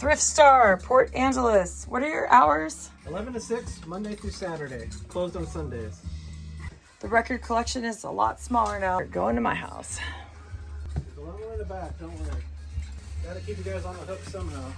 Thrift Star, Port Angeles. What are your hours? 11 to 6, Monday through Saturday. Closed on Sundays. The record collection is a lot smaller now. Going to my house. There's a lot more in the back, don't worry. Gotta keep you guys on the hook somehow.